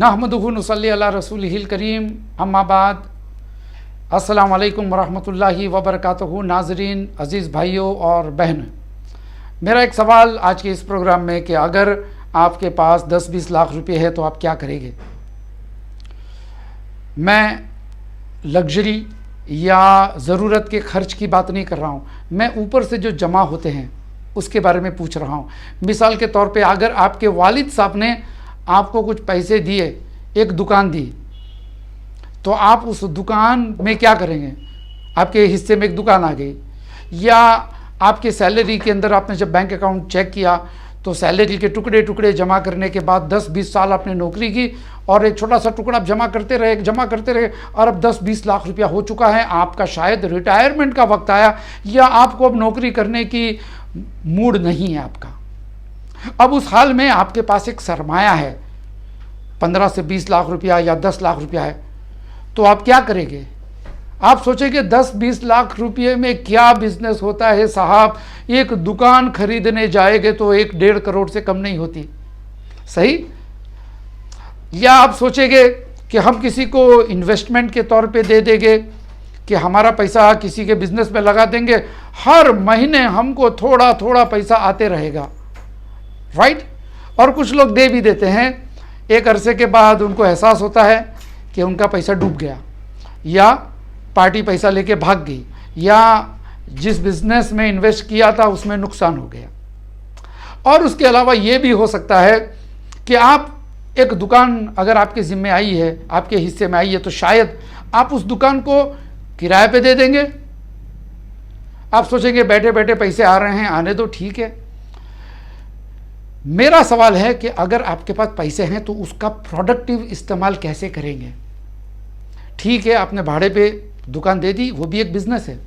नहमदुहु नुसल्ली अला रसूलिहिल करीम अम्मा बाद। अस्सलाम वालेकुम वरहमतुल्लाहि वबरकातुहू। नाजरीन, अज़ीज़ भाइयों और बहन, मेरा एक सवाल आज के इस प्रोग्राम में कि अगर आपके पास 10-20 लाख रुपए है तो आप क्या करेंगे। मैं लग्जरी या ज़रूरत के खर्च की बात नहीं कर रहा हूँ, मैं ऊपर से जो जमा होते हैं उसके बारे में पूछ रहा हूँ। मिसाल के तौर पे अगर आपके वालिद साहब ने आपको कुछ पैसे दिए, एक दुकान दी, तो आप उस दुकान में क्या करेंगे। आपके हिस्से में एक दुकान आ गई, या आपके सैलरी के अंदर आपने जब बैंक अकाउंट चेक किया तो सैलरी के टुकड़े टुकड़े जमा करने के बाद 10-20 साल आपने नौकरी की और एक छोटा सा टुकड़ा आप जमा करते रहे और अब 10-20 लाख रुपया हो चुका है। आपका शायद रिटायरमेंट का वक्त आया, या आपको अब नौकरी करने की मूड नहीं है आपका। अब उस हाल में आपके पास एक सरमाया है, 15 से 20 लाख रुपया या 10 लाख रुपया है, तो आप क्या करेंगे। आप सोचेंगे 10-20 लाख रुपये में क्या बिजनेस होता है साहब, एक दुकान खरीदने जाएंगे तो 1-1.5 करोड़ से कम नहीं होती, सही। या आप सोचेंगे कि हम किसी को इन्वेस्टमेंट के तौर पे दे देंगे, कि हमारा पैसा किसी के बिजनेस में लगा देंगे, हर महीने हमको थोड़ा थोड़ा पैसा आते रहेगा, राइट। और कुछ लोग दे भी देते हैं, एक अरसे के बाद उनको एहसास होता है कि उनका पैसा डूब गया, या पार्टी पैसा लेके भाग गई, या जिस बिजनेस में इन्वेस्ट किया था उसमें नुकसान हो गया। और उसके अलावा ये भी हो सकता है कि आप एक दुकान अगर आपके ज़िम्मे आई है, आपके हिस्से में आई है, तो शायद आप उस दुकान को किराए पे दे देंगे। आप सोचेंगे बैठे बैठे पैसे आ रहे हैं, आने दो, ठीक है। मेरा सवाल है कि अगर आपके पास पैसे हैं तो उसका प्रोडक्टिव इस्तेमाल कैसे करेंगे। ठीक है, आपने भाड़े पे दुकान दे दी, वो भी एक बिजनेस है,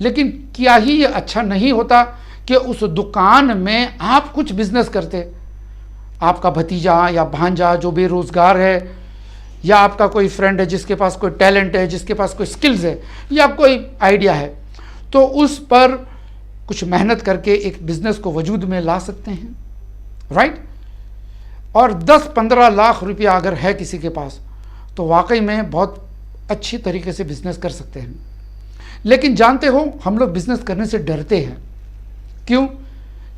लेकिन क्या ही ये अच्छा नहीं होता कि उस दुकान में आप कुछ बिजनेस करते। आपका भतीजा या भांजा जो बेरोजगार है, या आपका कोई फ्रेंड है जिसके पास कोई टैलेंट है, जिसके पास कोई स्किल्स है, या कोई आइडिया है, तो उस पर कुछ मेहनत करके एक बिजनेस को वजूद में ला सकते हैं, राइट। और 10-15 लाख रुपया अगर है किसी के पास तो वाकई में बहुत अच्छी तरीके से बिजनेस कर सकते हैं। लेकिन जानते हो, हम लोग बिजनेस करने से डरते हैं। क्यों?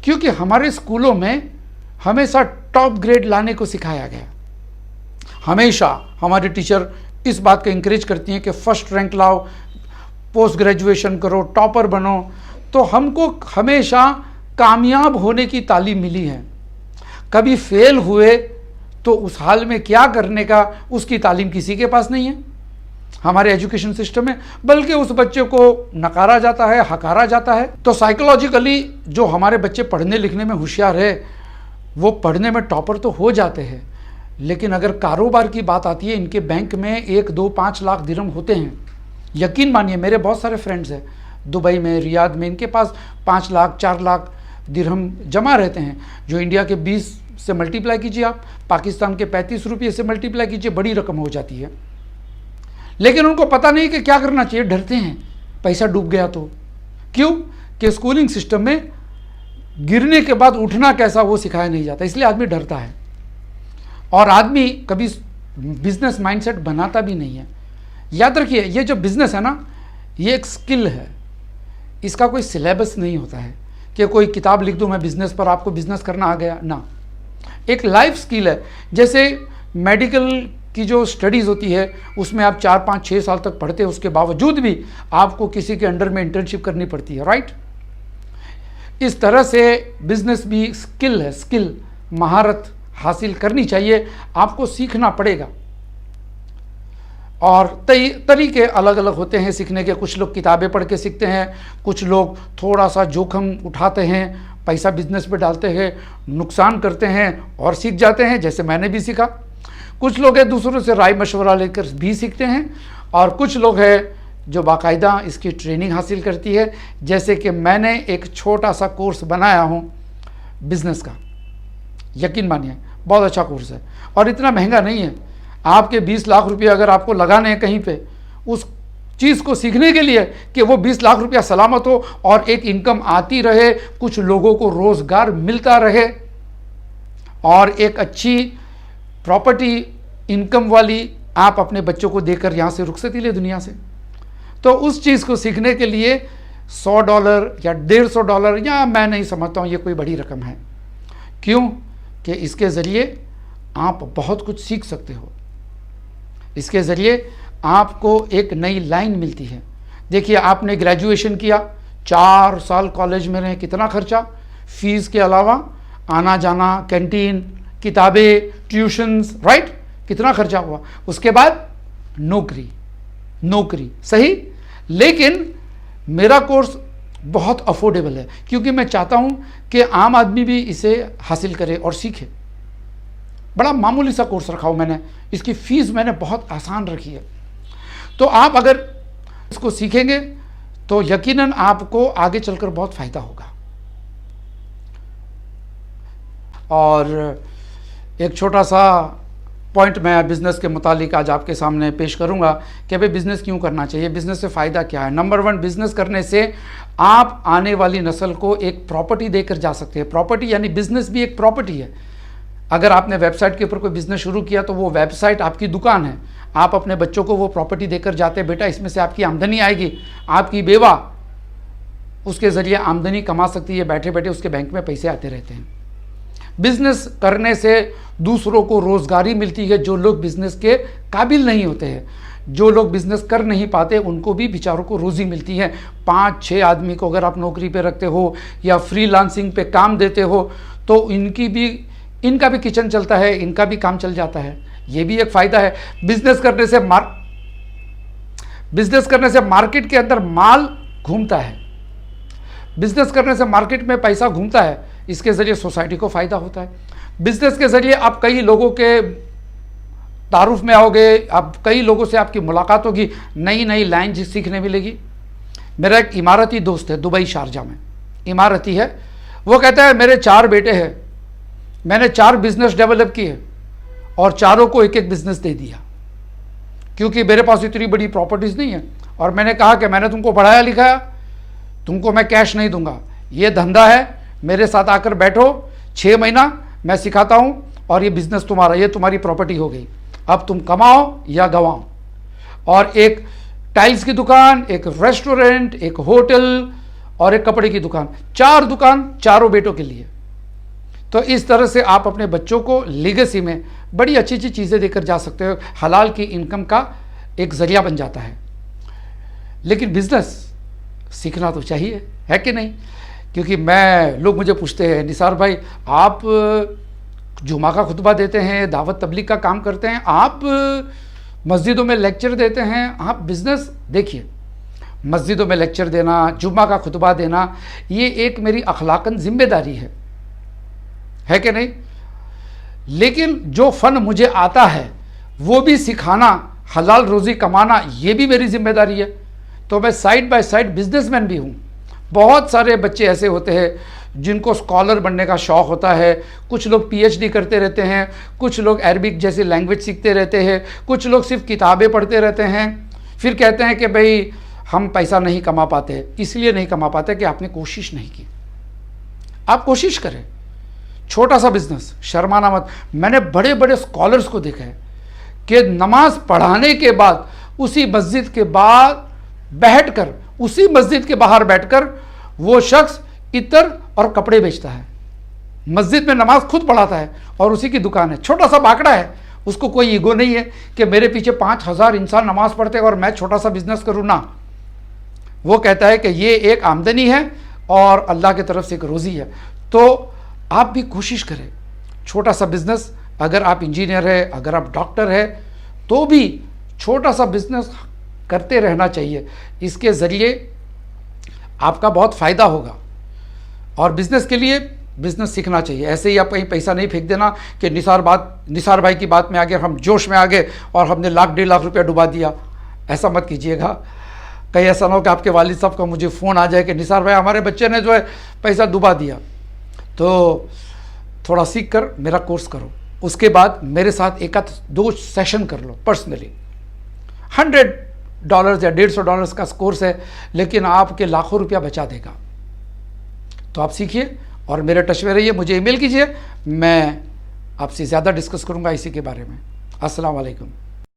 क्योंकि हमारे स्कूलों में हमेशा टॉप ग्रेड लाने को सिखाया गया। हमेशा हमारे टीचर इस बात को इंकरेज करती हैं कि फर्स्ट रैंक लाओ, पोस्ट ग्रेजुएशन करो, टॉपर बनो। तो हमको हमेशा कामयाब होने की तालीम मिली है। कभी फेल हुए तो उस हाल में क्या करने का, उसकी तालीम किसी के पास नहीं है हमारे एजुकेशन सिस्टम में, बल्कि उस बच्चे को नकारा जाता है, हकारा जाता है। तो साइकोलॉजिकली जो हमारे बच्चे पढ़ने लिखने में होशियार है, वो पढ़ने में टॉपर तो हो जाते हैं, लेकिन अगर कारोबार की बात आती है, इनके बैंक में 1-2-5 लाख दिरहम होते हैं। यकीन मानिए, मेरे बहुत सारे फ्रेंड्स हैं दुबई में, रियाद में, इनके पास 5 लाख 4 लाख दिरहम जमा रहते हैं, जो इंडिया के 20 से मल्टीप्लाई कीजिए, आप पाकिस्तान के 35 रुपये से मल्टीप्लाई कीजिए, बड़ी रकम हो जाती है। लेकिन उनको पता नहीं कि क्या करना चाहिए, डरते हैं पैसा डूब गया तो। क्यों? कि स्कूलिंग सिस्टम में गिरने के बाद उठना कैसा वो सिखाया नहीं जाता, इसलिए आदमी डरता है। और आदमी कभी बिजनेस माइंडसेट बनाता भी नहीं है। याद रखिए, ये जो बिजनेस है ना, ये एक स्किल है, इसका कोई सिलेबस नहीं होता है कि कोई किताब लिख दूं मैं बिजनेस पर, आपको बिजनेस करना आ गया ना। एक लाइफ स्किल है। जैसे मेडिकल की जो स्टडीज़ होती है, उसमें आप 4-5-6 साल तक पढ़ते हैं, उसके बावजूद भी आपको किसी के अंडर में इंटर्नशिप करनी पड़ती है, राइट। इस तरह से बिजनेस भी स्किल है, स्किल, महारत हासिल करनी चाहिए, आपको सीखना पड़ेगा। और तरीके अलग अलग होते हैं सीखने के। कुछ लोग किताबें पढ़ के सीखते हैं, कुछ लोग थोड़ा सा जोखिम उठाते हैं, पैसा बिजनेस पे डालते हैं, नुकसान करते हैं और सीख जाते हैं, जैसे मैंने भी सीखा। कुछ लोग हैं दूसरों से राय मशवरा लेकर भी सीखते हैं, और कुछ लोग हैं जो बाकायदा इसकी ट्रेनिंग हासिल करती है, जैसे कि मैंने एक छोटा सा कोर्स बनाया हूँ बिजनेस का। यकीन मानिए, बहुत अच्छा कोर्स है और इतना महंगा नहीं है। आपके 20 लाख रुपये अगर आपको लगाने हैं कहीं पे, उस चीज़ को सीखने के लिए कि वो 20 लाख रुपया सलामत हो और एक इनकम आती रहे, कुछ लोगों को रोज़गार मिलता रहे और एक अच्छी प्रॉपर्टी इनकम वाली आप अपने बच्चों को देकर यहाँ से रुखसती ले दुनिया से। तो उस चीज़ को सीखने के लिए $100 या $150 या मैं नहीं समझता हूँ ये कोई बड़ी रकम है। क्यों कि इसके ज़रिए आप बहुत कुछ सीख सकते हो। इसके ज़रिए आपको एक नई लाइन मिलती है। देखिए, आपने ग्रेजुएशन किया, 4 साल कॉलेज में रहे, कितना खर्चा, फीस के अलावा आना जाना, कैंटीन, किताबें, ट्यूशन्स, राइट, कितना खर्चा हुआ। उसके बाद नौकरी, सही। लेकिन मेरा कोर्स बहुत अफोर्डेबल है क्योंकि मैं चाहता हूं कि आम आदमी भी इसे हासिल करे और सीखे। बड़ा मामूली सा कोर्स रखा हूं मैंने, इसकी फीस मैंने बहुत आसान रखी है। तो आप अगर इसको सीखेंगे तो यकीनन आपको आगे चलकर बहुत फायदा होगा। और एक छोटा सा पॉइंट मैं बिज़नेस के मुतालिक आज आपके सामने पेश करूंगा कि भाई बिज़नेस क्यों करना चाहिए, बिज़नेस से फ़ायदा क्या है। नंबर 1, बिज़नेस करने से आप आने वाली नस्ल को एक प्रॉपर्टी देकर जा सकते हैं। प्रॉपर्टी यानी बिज़नेस भी एक प्रॉपर्टी है। अगर आपने वेबसाइट के ऊपर कोई बिज़नेस शुरू किया तो वो वेबसाइट आपकी दुकान है। आप अपने बच्चों को वो प्रॉपर्टी देकर जाते हैं, बेटा इसमें से आपकी आमदनी आएगी, आपकी बेवा उसके ज़रिए आमदनी कमा सकती है, बैठे बैठे उसके बैंक में पैसे आते रहते हैं। बिजनेस करने से दूसरों को रोजगारी मिलती है जो लोग बिजनेस के काबिल नहीं होते हैं। जो लोग बिजनेस कर नहीं पाते उनको भी बेचारों को रोजी मिलती है। 5-6 आदमी को अगर आप नौकरी पे रखते हो या फ्रीलांसिंग पे काम देते हो तो इनका भी किचन चलता है, इनका भी काम चल जाता है। ये भी एक फ़ायदा है। बिजनेस करने से मार्केट के अंदर माल घूमता है, बिजनेस करने से मार्केट में पैसा घूमता है, इसके ज़रिए सोसाइटी को फ़ायदा होता है। बिजनेस के ज़रिए आप कई लोगों के तारुफ में आओगे, आप कई लोगों से आपकी मुलाकात होगी, नई नई लाइन सीखने मिलेगी। मेरा एक इमारती दोस्त है दुबई शारजा में, इमारती है। वो कहता है मेरे 4 बेटे हैं, मैंने 4 बिजनेस डेवलप किए और चारों को एक एक बिजनेस दे दिया क्योंकि मेरे पास इतनी बड़ी प्रॉपर्टीज़ नहीं है। और मैंने कहा कि मैंने तुमको पढ़ाया लिखाया, तुमको मैं कैश नहीं दूंगा, ये धंधा है, मेरे साथ आकर बैठो, 6 महीना मैं सिखाता हूँ और ये बिजनेस तुम्हारा, ये तुम्हारी प्रॉपर्टी हो गई। अब तुम कमाओ या गवाओ। और एक टाइल्स की दुकान, एक रेस्टोरेंट, एक होटल और एक कपड़े की दुकान, 4 दुकान चारों बेटों के लिए। तो इस तरह से आप अपने बच्चों को लीगेसी में बड़ी अच्छी अच्छी चीज़ें देकर जा सकते हो। हलाल की इनकम का एक ज़रिया बन जाता है। लेकिन बिजनेस सीखना तो चाहिए, है कि नहीं? क्योंकि लोग मुझे पूछते हैं निसार भाई आप जुमा का खुतबा देते हैं, दावत तबलीग का काम करते हैं, आप मस्जिदों में लेक्चर देते हैं, आप बिज़नेस देखिए। मस्जिदों में लेक्चर देना, जुमा का खुतबा देना, ये एक मेरी अखलाकन जिम्मेदारी है कि नहीं? लेकिन जो फ़न मुझे आता है वो भी सिखाना, हलाल रोज़ी कमाना, ये भी मेरी जिम्मेदारी है। तो मैं साइड बाय साइड बिजनेसमैन भी हूँ। बहुत सारे बच्चे ऐसे होते हैं जिनको स्कॉलर बनने का शौक़ होता है, कुछ लोग PhD करते रहते हैं, कुछ लोग अरबिक जैसी लैंग्वेज सीखते रहते हैं, कुछ लोग सिर्फ किताबें पढ़ते रहते हैं, फिर कहते हैं कि भाई हम पैसा नहीं कमा पाते। इसलिए नहीं कमा पाते कि आपने कोशिश नहीं की। आप कोशिश करें, छोटा सा बिजनेस, शर्माना मत। मैंने बड़े बड़े स्कॉलर्स को देखा है कि नमाज पढ़ाने के बाद उसी मस्जिद के बाद बैठकर, उसी मस्जिद के बाहर बैठकर वो शख्स इत्र और कपड़े बेचता है। मस्जिद में नमाज खुद पढ़ाता है और उसी की दुकान है। छोटा सा बाकड़ा है, उसको कोई ईगो नहीं है कि मेरे पीछे 5000 इंसान नमाज पढ़ते हैं और मैं छोटा सा बिजनेस करूँ ना। वो कहता है कि ये एक आमदनी है और अल्लाह की तरफ से एक रोज़ी है। तो आप भी कोशिश करें, छोटा सा बिजनेस, अगर आप इंजीनियर है, अगर आप डॉक्टर है, तो भी छोटा सा बिजनेस करते रहना चाहिए। इसके ज़रिए आपका बहुत फ़ायदा होगा। और बिज़नेस के लिए बिज़नेस सीखना चाहिए। ऐसे ही आप कहीं पैसा नहीं फेंक देना कि निसार भाई की बात में आ गए, हम जोश में आ गए और हमने $1.5 लाख डुबा दिया। ऐसा मत कीजिएगा। कहीं ऐसा ना हो कि आपके वालिद साहब का मुझे फ़ोन आ जाए कि निसार भाई हमारे बच्चे ने जो है पैसा डुबा दिया। तो थोड़ा सीख कर मेरा कोर्स करो, उसके बाद मेरे साथ 1-2 सेशन कर लो पर्सनली। $100 या $150 का कोर्स है, लेकिन आपके लाखों रुपया बचा देगा। तो आप सीखिए और मेरे टच में रहिए। मुझे ईमेल कीजिए, मैं आपसे ज़्यादा डिस्कस करूँगा इसी के बारे में। अस्सलाम वालेकुम।